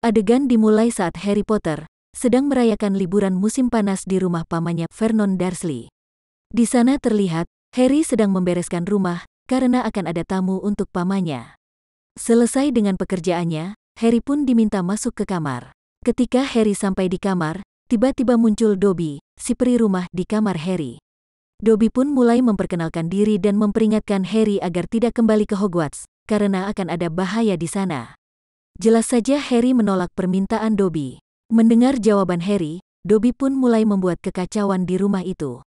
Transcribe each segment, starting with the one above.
Adegan dimulai saat Harry Potter sedang merayakan liburan musim panas di rumah pamannya Vernon Dursley. Di sana terlihat, Harry sedang membereskan rumah karena akan ada tamu untuk pamannya. Selesai dengan pekerjaannya, Harry pun diminta masuk ke kamar. Ketika Harry sampai di kamar, tiba-tiba muncul Dobby, si peri rumah di kamar Harry. Dobby pun mulai memperkenalkan diri dan memperingatkan Harry agar tidak kembali ke Hogwarts, karena akan ada bahaya di sana. Jelas saja Harry menolak permintaan Dobby. Mendengar jawaban Harry, Dobby pun mulai membuat kekacauan di rumah itu.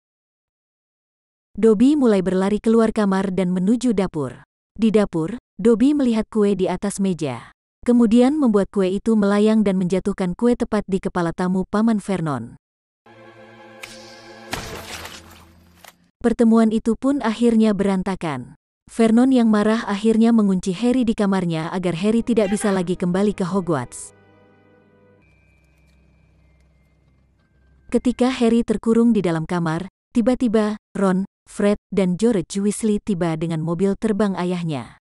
Dobby mulai berlari keluar kamar dan menuju dapur. Di dapur, Dobby melihat kue di atas meja. Kemudian membuat kue itu melayang dan menjatuhkan kue tepat di kepala tamu Paman Vernon. Pertemuan itu pun akhirnya berantakan. Vernon yang marah akhirnya mengunci Harry di kamarnya agar Harry tidak bisa lagi kembali ke Hogwarts. Ketika Harry terkurung di dalam kamar, tiba-tiba Ron, Fred, dan George Weasley tiba dengan mobil terbang ayahnya.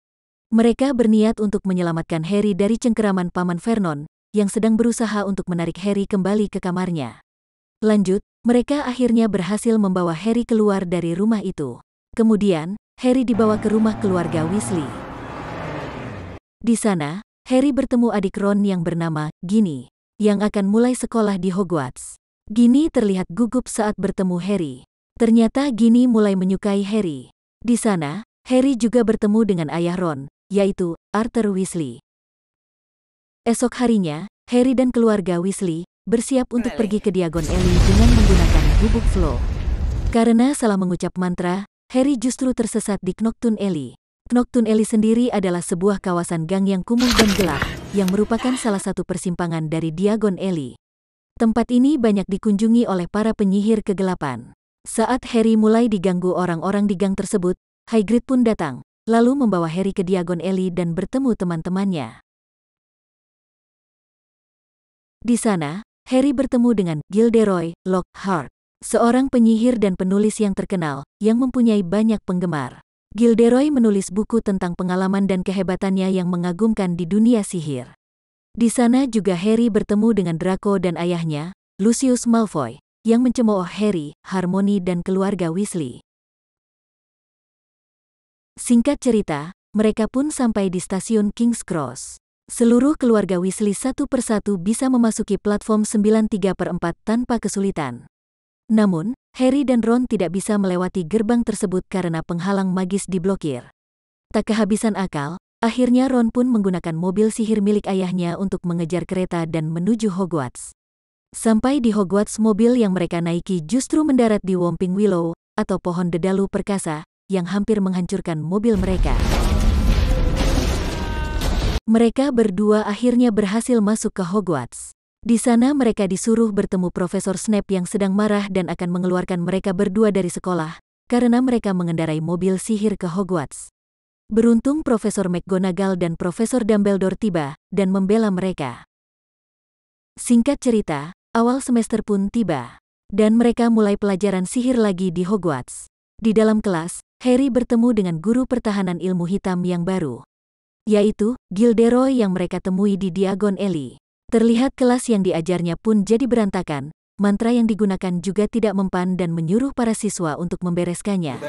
Mereka berniat untuk menyelamatkan Harry dari cengkeraman Paman Vernon, yang sedang berusaha untuk menarik Harry kembali ke kamarnya. Lanjut, mereka akhirnya berhasil membawa Harry keluar dari rumah itu. Kemudian, Harry dibawa ke rumah keluarga Weasley. Di sana, Harry bertemu adik Ron yang bernama Ginny, yang akan mulai sekolah di Hogwarts. Ginny terlihat gugup saat bertemu Harry. Ternyata Ginny mulai menyukai Harry. Di sana, Harry juga bertemu dengan ayah Ron, yaitu Arthur Weasley. Esok harinya, Harry dan keluarga Weasley bersiap untuk pergi ke Diagon Alley dengan menggunakan bubuk Flow. Karena salah mengucap mantra, Harry justru tersesat di Knockturn Alley. Knockturn Alley sendiri adalah sebuah kawasan gang yang kumuh dan gelap, yang merupakan salah satu persimpangan dari Diagon Alley. Tempat ini banyak dikunjungi oleh para penyihir kegelapan. Saat Harry mulai diganggu orang-orang di gang tersebut, Hagrid pun datang, lalu membawa Harry ke Diagon Alley dan bertemu teman-temannya. Di sana, Harry bertemu dengan Gilderoy Lockhart, seorang penyihir dan penulis yang terkenal, yang mempunyai banyak penggemar. Gilderoy menulis buku tentang pengalaman dan kehebatannya yang mengagumkan di dunia sihir. Di sana juga Harry bertemu dengan Draco dan ayahnya, Lucius Malfoy, yang mencemooh Harry, Hermione dan keluarga Weasley. Singkat cerita, mereka pun sampai di stasiun King's Cross. Seluruh keluarga Weasley satu persatu bisa memasuki platform 93/4 tanpa kesulitan. Namun, Harry dan Ron tidak bisa melewati gerbang tersebut karena penghalang magis diblokir. Tak kehabisan akal, akhirnya Ron pun menggunakan mobil sihir milik ayahnya untuk mengejar kereta dan menuju Hogwarts. Sampai di Hogwarts, mobil yang mereka naiki justru mendarat di Whomping Willow, atau pohon dedalu perkasa, yang hampir menghancurkan mobil mereka. Mereka berdua akhirnya berhasil masuk ke Hogwarts. Di sana mereka disuruh bertemu Profesor Snape yang sedang marah dan akan mengeluarkan mereka berdua dari sekolah, karena mereka mengendarai mobil sihir ke Hogwarts. Beruntung Profesor McGonagall dan Profesor Dumbledore tiba, dan membela mereka. Singkat cerita, awal semester pun tiba, dan mereka mulai pelajaran sihir lagi di Hogwarts. Di dalam kelas, Harry bertemu dengan guru pertahanan ilmu hitam yang baru, yaitu Gilderoy yang mereka temui di Diagon Alley. Terlihat kelas yang diajarnya pun jadi berantakan, mantra yang digunakan juga tidak mempan dan menyuruh para siswa untuk membereskannya.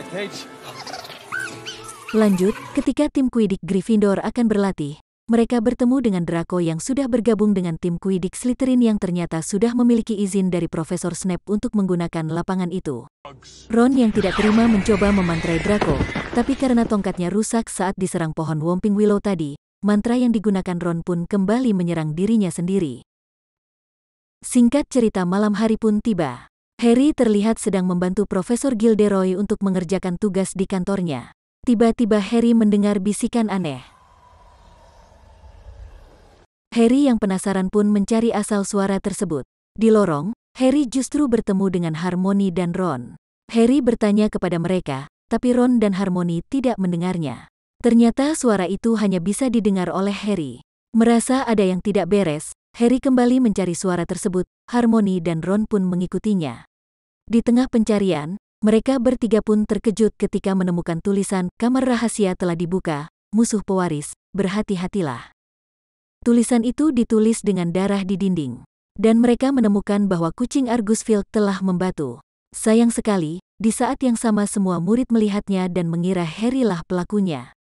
Lanjut, ketika tim Quidditch Gryffindor akan berlatih, mereka bertemu dengan Draco yang sudah bergabung dengan tim Quidditch Slytherin yang ternyata sudah memiliki izin dari Profesor Snape untuk menggunakan lapangan itu. Ron yang tidak terima mencoba memantrai Draco, tapi karena tongkatnya rusak saat diserang pohon Whomping Willow tadi, mantra yang digunakan Ron pun kembali menyerang dirinya sendiri. Singkat cerita, malam hari pun tiba. Harry terlihat sedang membantu Profesor Gilderoy untuk mengerjakan tugas di kantornya. Tiba-tiba Harry mendengar bisikan aneh. Harry yang penasaran pun mencari asal suara tersebut. Di lorong, Harry justru bertemu dengan Hermione dan Ron. Harry bertanya kepada mereka, tapi Ron dan Hermione tidak mendengarnya. Ternyata suara itu hanya bisa didengar oleh Harry. Merasa ada yang tidak beres, Harry kembali mencari suara tersebut. Hermione dan Ron pun mengikutinya. Di tengah pencarian, mereka bertiga pun terkejut ketika menemukan tulisan, "Kamar rahasia telah dibuka, musuh pewaris, berhati-hatilah." Tulisan itu ditulis dengan darah di dinding. Dan mereka menemukan bahwa kucing Argus Filch telah membatu. Sayang sekali, di saat yang sama semua murid melihatnya dan mengira Harry lah pelakunya.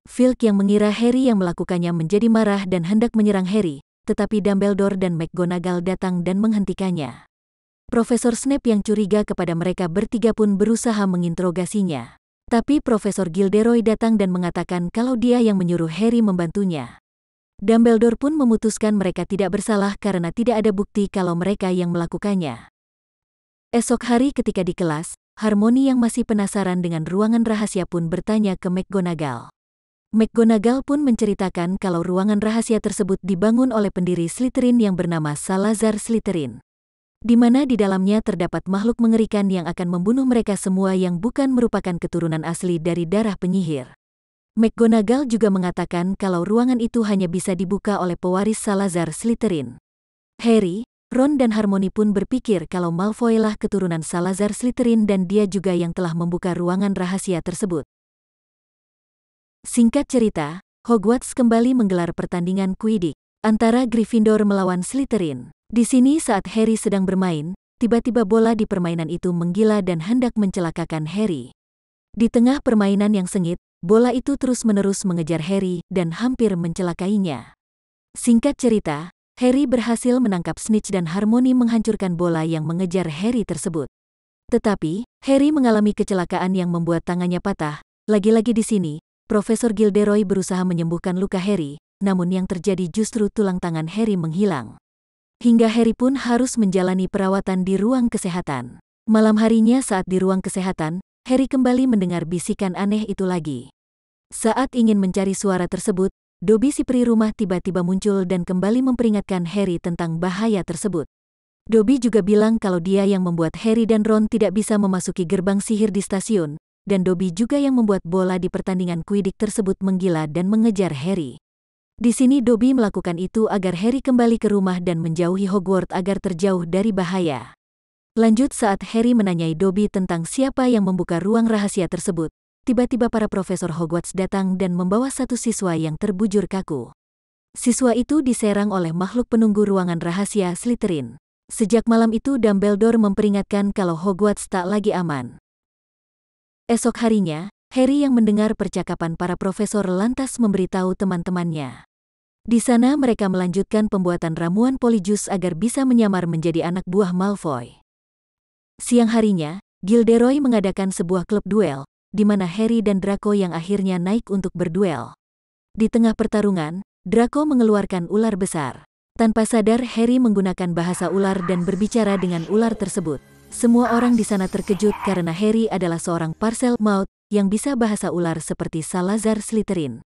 Filch yang mengira Harry yang melakukannya menjadi marah dan hendak menyerang Harry, tetapi Dumbledore dan McGonagall datang dan menghentikannya. Profesor Snape yang curiga kepada mereka bertiga pun berusaha menginterogasinya. Tapi Profesor Gilderoy datang dan mengatakan kalau dia yang menyuruh Harry membantunya. Dumbledore pun memutuskan mereka tidak bersalah karena tidak ada bukti kalau mereka yang melakukannya. Esok hari ketika di kelas, Harmony yang masih penasaran dengan ruangan rahasia pun bertanya ke McGonagall. McGonagall pun menceritakan kalau ruangan rahasia tersebut dibangun oleh pendiri Slytherin yang bernama Salazar Slytherin, di mana di dalamnya terdapat makhluk mengerikan yang akan membunuh mereka semua yang bukan merupakan keturunan asli dari darah penyihir. McGonagall juga mengatakan kalau ruangan itu hanya bisa dibuka oleh pewaris Salazar Slytherin. Harry, Ron dan Hermione pun berpikir kalau Malfoy lah keturunan Salazar Slytherin dan dia juga yang telah membuka ruangan rahasia tersebut. Singkat cerita, Hogwarts kembali menggelar pertandingan Quidditch antara Gryffindor melawan Slytherin. Di sini saat Harry sedang bermain, tiba-tiba bola di permainan itu menggila dan hendak mencelakakan Harry. Di tengah permainan yang sengit, bola itu terus-menerus mengejar Harry dan hampir mencelakainya. Singkat cerita, Harry berhasil menangkap Snitch dan Hermione menghancurkan bola yang mengejar Harry tersebut. Tetapi, Harry mengalami kecelakaan yang membuat tangannya patah. Lagi-lagi di sini, Profesor Gilderoy berusaha menyembuhkan luka Harry, namun yang terjadi justru tulang tangan Harry menghilang. Hingga Harry pun harus menjalani perawatan di ruang kesehatan. Malam harinya saat di ruang kesehatan, Harry kembali mendengar bisikan aneh itu lagi. Saat ingin mencari suara tersebut, Dobby si peri rumah tiba-tiba muncul dan kembali memperingatkan Harry tentang bahaya tersebut. Dobby juga bilang kalau dia yang membuat Harry dan Ron tidak bisa memasuki gerbang sihir di stasiun, dan Dobby juga yang membuat bola di pertandingan Quidditch tersebut menggila dan mengejar Harry. Di sini Dobby melakukan itu agar Harry kembali ke rumah dan menjauhi Hogwarts agar terjauh dari bahaya. Lanjut saat Harry menanyai Dobby tentang siapa yang membuka ruang rahasia tersebut, tiba-tiba para profesor Hogwarts datang dan membawa satu siswa yang terbujur kaku. Siswa itu diserang oleh makhluk penunggu ruangan rahasia Slytherin. Sejak malam itu Dumbledore memperingatkan kalau Hogwarts tak lagi aman. Esok harinya, Harry yang mendengar percakapan para profesor lantas memberitahu teman-temannya. Di sana mereka melanjutkan pembuatan ramuan Polyjuice agar bisa menyamar menjadi anak buah Malfoy. Siang harinya, Gilderoy mengadakan sebuah klub duel, di mana Harry dan Draco yang akhirnya naik untuk berduel. Di tengah pertarungan, Draco mengeluarkan ular besar. Tanpa sadar Harry menggunakan bahasa ular dan berbicara dengan ular tersebut. Semua orang di sana terkejut karena Harry adalah seorang Parselmouth yang bisa bahasa ular seperti Salazar Slytherin.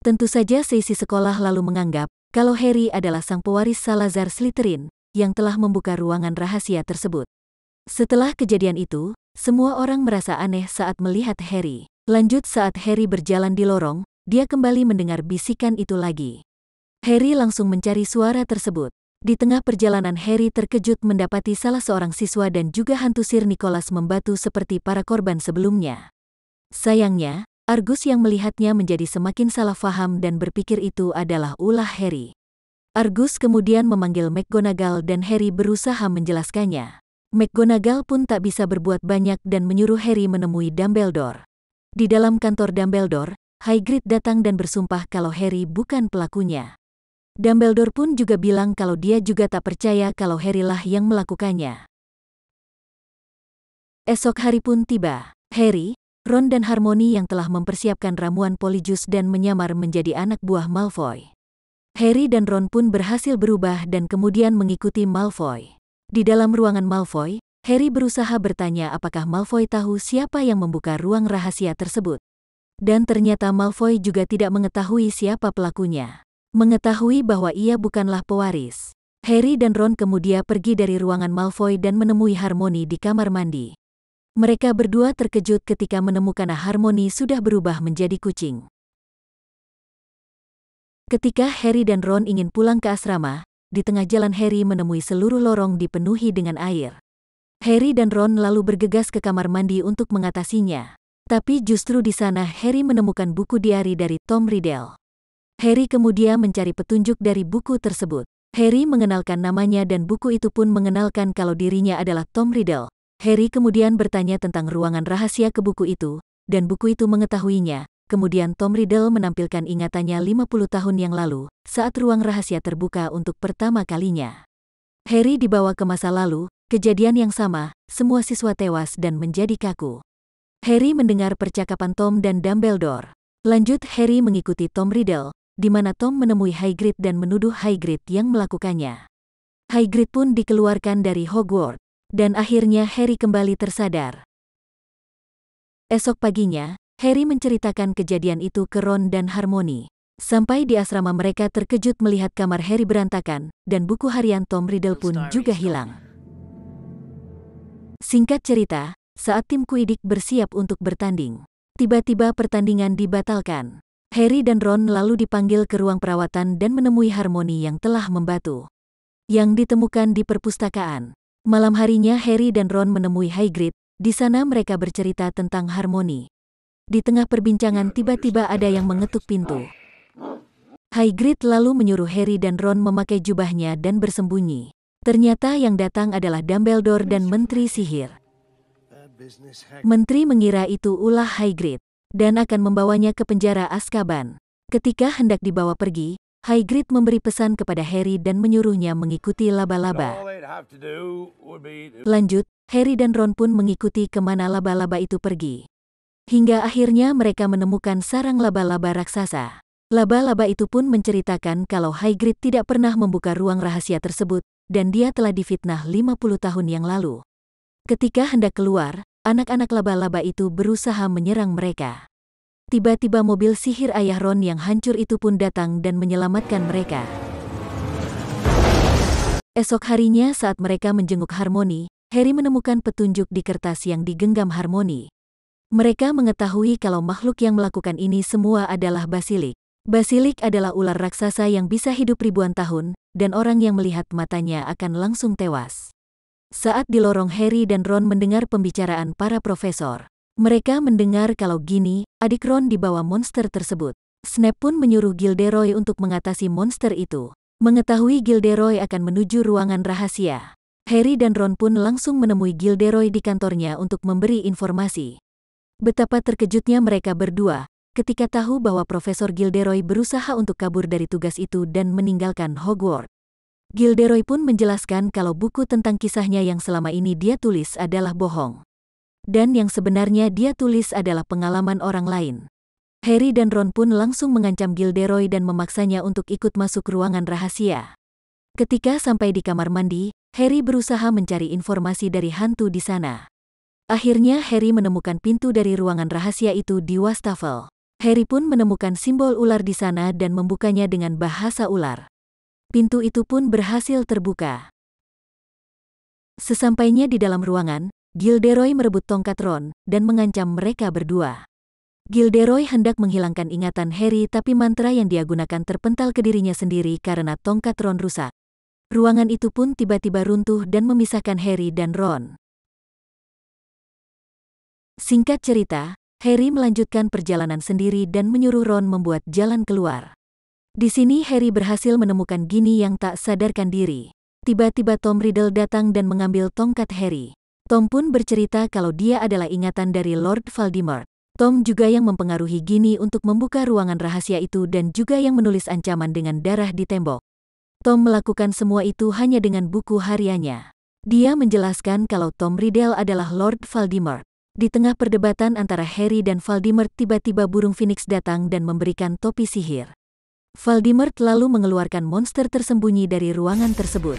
Tentu saja seisi sekolah lalu menganggap kalau Harry adalah sang pewaris Salazar Slytherin yang telah membuka ruangan rahasia tersebut. Setelah kejadian itu, semua orang merasa aneh saat melihat Harry. Lanjut saat Harry berjalan di lorong, dia kembali mendengar bisikan itu lagi. Harry langsung mencari suara tersebut. Di tengah perjalanan Harry terkejut mendapati salah seorang siswa dan juga hantu Sir Nicholas membatu seperti para korban sebelumnya. Sayangnya, Argus yang melihatnya menjadi semakin salah faham dan berpikir itu adalah ulah Harry. Argus kemudian memanggil McGonagall dan Harry berusaha menjelaskannya. McGonagall pun tak bisa berbuat banyak dan menyuruh Harry menemui Dumbledore. Di dalam kantor Dumbledore, Hagrid datang dan bersumpah kalau Harry bukan pelakunya. Dumbledore pun juga bilang kalau dia juga tak percaya kalau Harry lah yang melakukannya. Esok hari pun tiba. Harry, Ron dan Hermione yang telah mempersiapkan ramuan Polyjuice dan menyamar menjadi anak buah Malfoy. Harry dan Ron pun berhasil berubah dan kemudian mengikuti Malfoy. Di dalam ruangan Malfoy, Harry berusaha bertanya apakah Malfoy tahu siapa yang membuka ruang rahasia tersebut. Dan ternyata Malfoy juga tidak mengetahui siapa pelakunya. Mengetahui bahwa ia bukanlah pewaris. Harry dan Ron kemudian pergi dari ruangan Malfoy dan menemui Hermione di kamar mandi. Mereka berdua terkejut ketika menemukan Hermione sudah berubah menjadi kucing. Ketika Harry dan Ron ingin pulang ke asrama, di tengah jalan Harry menemui seluruh lorong dipenuhi dengan air. Harry dan Ron lalu bergegas ke kamar mandi untuk mengatasinya. Tapi justru di sana Harry menemukan buku diari dari Tom Riddle. Harry kemudian mencari petunjuk dari buku tersebut. Harry mengenalkan namanya dan buku itu pun mengenalkan kalau dirinya adalah Tom Riddle. Harry kemudian bertanya tentang ruangan rahasia ke buku itu, dan buku itu mengetahuinya. Kemudian Tom Riddle menampilkan ingatannya 50 tahun yang lalu, saat ruang rahasia terbuka untuk pertama kalinya. Harry dibawa ke masa lalu, kejadian yang sama, semua siswa tewas dan menjadi kaku. Harry mendengar percakapan Tom dan Dumbledore. Lanjut Harry mengikuti Tom Riddle, di mana Tom menemui Hagrid dan menuduh Hagrid yang melakukannya. Hagrid pun dikeluarkan dari Hogwarts, dan akhirnya Harry kembali tersadar. Esok paginya, Harry menceritakan kejadian itu ke Ron dan Hermione. Sampai di asrama mereka terkejut melihat kamar Harry berantakan, dan buku harian Tom Riddle pun juga hilang. Singkat cerita, saat tim Quidditch bersiap untuk bertanding, tiba-tiba pertandingan dibatalkan. Harry dan Ron lalu dipanggil ke ruang perawatan dan menemui Hermione yang telah membatu, yang ditemukan di perpustakaan. Malam harinya Harry dan Ron menemui Hagrid. Di sana mereka bercerita tentang Hermione. Di tengah perbincangan tiba-tiba ada yang mengetuk pintu. Hagrid lalu menyuruh Harry dan Ron memakai jubahnya dan bersembunyi. Ternyata yang datang adalah Dumbledore dan Menteri Sihir. Menteri mengira itu ulah Hagrid, dan akan membawanya ke penjara Azkaban. Ketika hendak dibawa pergi, Hagrid memberi pesan kepada Harry dan menyuruhnya mengikuti laba-laba. Lanjut, Harry dan Ron pun mengikuti kemana laba-laba itu pergi. Hingga akhirnya mereka menemukan sarang laba-laba raksasa. Laba-laba itu pun menceritakan kalau Hagrid tidak pernah membuka ruang rahasia tersebut, dan dia telah difitnah 50 tahun yang lalu. Ketika hendak keluar, anak-anak laba-laba itu berusaha menyerang mereka. Tiba-tiba mobil sihir ayah Ron yang hancur itu pun datang dan menyelamatkan mereka. Esok harinya saat mereka menjenguk Hermione, Harry menemukan petunjuk di kertas yang digenggam Hermione. Mereka mengetahui kalau makhluk yang melakukan ini semua adalah basilik. Basilik adalah ular raksasa yang bisa hidup ribuan tahun, dan orang yang melihat matanya akan langsung tewas. Saat di lorong Harry dan Ron mendengar pembicaraan para profesor. Mereka mendengar kalau Ginny, adik Ron dibawa monster tersebut. Snape pun menyuruh Gilderoy untuk mengatasi monster itu. Mengetahui Gilderoy akan menuju ruangan rahasia, Harry dan Ron pun langsung menemui Gilderoy di kantornya untuk memberi informasi. Betapa terkejutnya mereka berdua ketika tahu bahwa Profesor Gilderoy berusaha untuk kabur dari tugas itu dan meninggalkan Hogwarts. Gilderoy pun menjelaskan kalau buku tentang kisahnya yang selama ini dia tulis adalah bohong. Dan yang sebenarnya dia tulis adalah pengalaman orang lain. Harry dan Ron pun langsung mengancam Gilderoy dan memaksanya untuk ikut masuk ruangan rahasia. Ketika sampai di kamar mandi, Harry berusaha mencari informasi dari hantu di sana. Akhirnya Harry menemukan pintu dari ruangan rahasia itu di wastafel. Harry pun menemukan simbol ular di sana dan membukanya dengan bahasa ular. Pintu itu pun berhasil terbuka. Sesampainya di dalam ruangan, Gilderoy merebut tongkat Ron dan mengancam mereka berdua. Gilderoy hendak menghilangkan ingatan Harry tapi mantra yang dia gunakan terpental ke dirinya sendiri karena tongkat Ron rusak. Ruangan itu pun tiba-tiba runtuh dan memisahkan Harry dan Ron. Singkat cerita, Harry melanjutkan perjalanan sendiri dan menyuruh Ron membuat jalan keluar. Di sini Harry berhasil menemukan Ginny yang tak sadarkan diri. Tiba-tiba Tom Riddle datang dan mengambil tongkat Harry. Tom pun bercerita kalau dia adalah ingatan dari Lord Voldemort. Tom juga yang mempengaruhi Ginny untuk membuka ruangan rahasia itu dan juga yang menulis ancaman dengan darah di tembok. Tom melakukan semua itu hanya dengan buku hariannya. Dia menjelaskan kalau Tom Riddle adalah Lord Voldemort. Di tengah perdebatan antara Harry dan Voldemort tiba-tiba burung Phoenix datang dan memberikan topi sihir. Voldemort lalu mengeluarkan monster tersembunyi dari ruangan tersebut.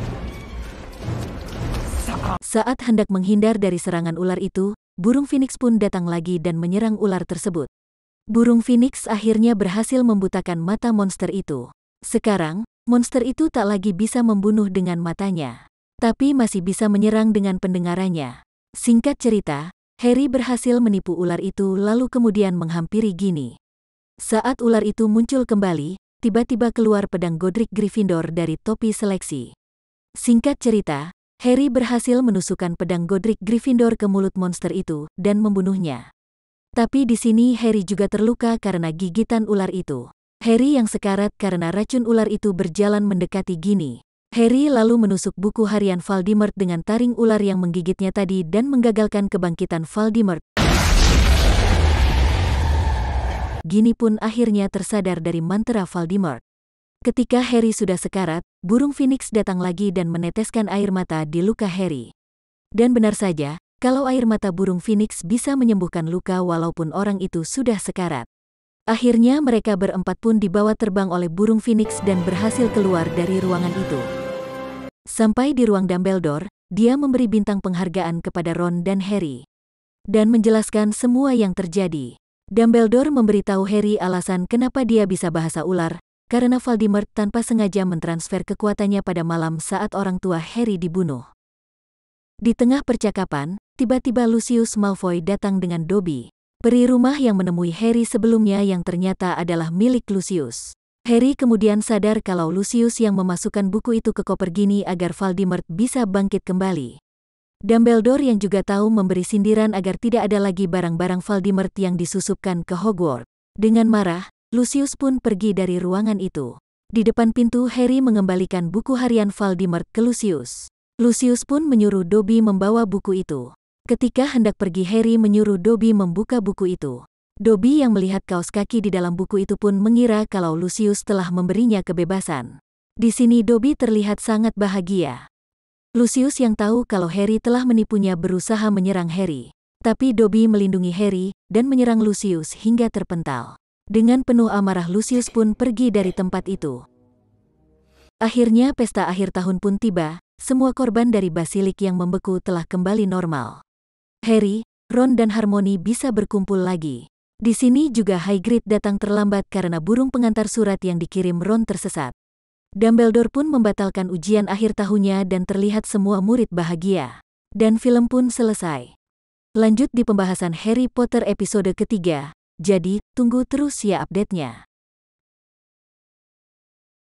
Saat hendak menghindar dari serangan ular itu, burung Phoenix pun datang lagi dan menyerang ular tersebut. Burung Phoenix akhirnya berhasil membutakan mata monster itu. Sekarang, monster itu tak lagi bisa membunuh dengan matanya, tapi masih bisa menyerang dengan pendengarannya. Singkat cerita, Harry berhasil menipu ular itu lalu kemudian menghampiri Ginny. Saat ular itu muncul kembali, tiba-tiba keluar pedang Godric Gryffindor dari topi seleksi. Singkat cerita, Harry berhasil menusukkan pedang Godric Gryffindor ke mulut monster itu dan membunuhnya. Tapi di sini Harry juga terluka karena gigitan ular itu. Harry yang sekarat karena racun ular itu berjalan mendekati Ginny. Harry lalu menusuk buku harian Voldemort dengan taring ular yang menggigitnya tadi dan menggagalkan kebangkitan Voldemort. Ginny pun akhirnya tersadar dari mantra Voldemort. Ketika Harry sudah sekarat, burung Phoenix datang lagi dan meneteskan air mata di luka Harry. Dan benar saja, kalau air mata burung Phoenix bisa menyembuhkan luka walaupun orang itu sudah sekarat. Akhirnya mereka berempat pun dibawa terbang oleh burung Phoenix dan berhasil keluar dari ruangan itu. Sampai di ruang Dumbledore, dia memberi bintang penghargaan kepada Ron dan Harry. Dan menjelaskan semua yang terjadi. Dumbledore memberitahu Harry alasan kenapa dia bisa bahasa ular, karena Voldemort tanpa sengaja mentransfer kekuatannya pada malam saat orang tua Harry dibunuh. Di tengah percakapan, tiba-tiba Lucius Malfoy datang dengan Dobby, peri rumah yang menemui Harry sebelumnya yang ternyata adalah milik Lucius. Harry kemudian sadar kalau Lucius yang memasukkan buku itu ke koper Ginny agar Voldemort bisa bangkit kembali. Dumbledore yang juga tahu memberi sindiran agar tidak ada lagi barang-barang Voldemort yang disusupkan ke Hogwarts. Dengan marah, Lucius pun pergi dari ruangan itu. Di depan pintu Harry mengembalikan buku harian Voldemort ke Lucius. Lucius pun menyuruh Dobby membawa buku itu. Ketika hendak pergi Harry menyuruh Dobby membuka buku itu. Dobby yang melihat kaos kaki di dalam buku itu pun mengira kalau Lucius telah memberinya kebebasan. Di sini Dobby terlihat sangat bahagia. Lucius yang tahu kalau Harry telah menipunya berusaha menyerang Harry. Tapi Dobby melindungi Harry dan menyerang Lucius hingga terpental. Dengan penuh amarah Lucius pun pergi dari tempat itu. Akhirnya pesta akhir tahun pun tiba, semua korban dari basilik yang membeku telah kembali normal. Harry, Ron dan Hermione bisa berkumpul lagi. Di sini juga Hagrid datang terlambat karena burung pengantar surat yang dikirim Ron tersesat. Dumbledore pun membatalkan ujian akhir tahunnya dan terlihat semua murid bahagia. Dan film pun selesai. Lanjut di pembahasan Harry Potter episode ketiga. Jadi, tunggu terus ya update-nya.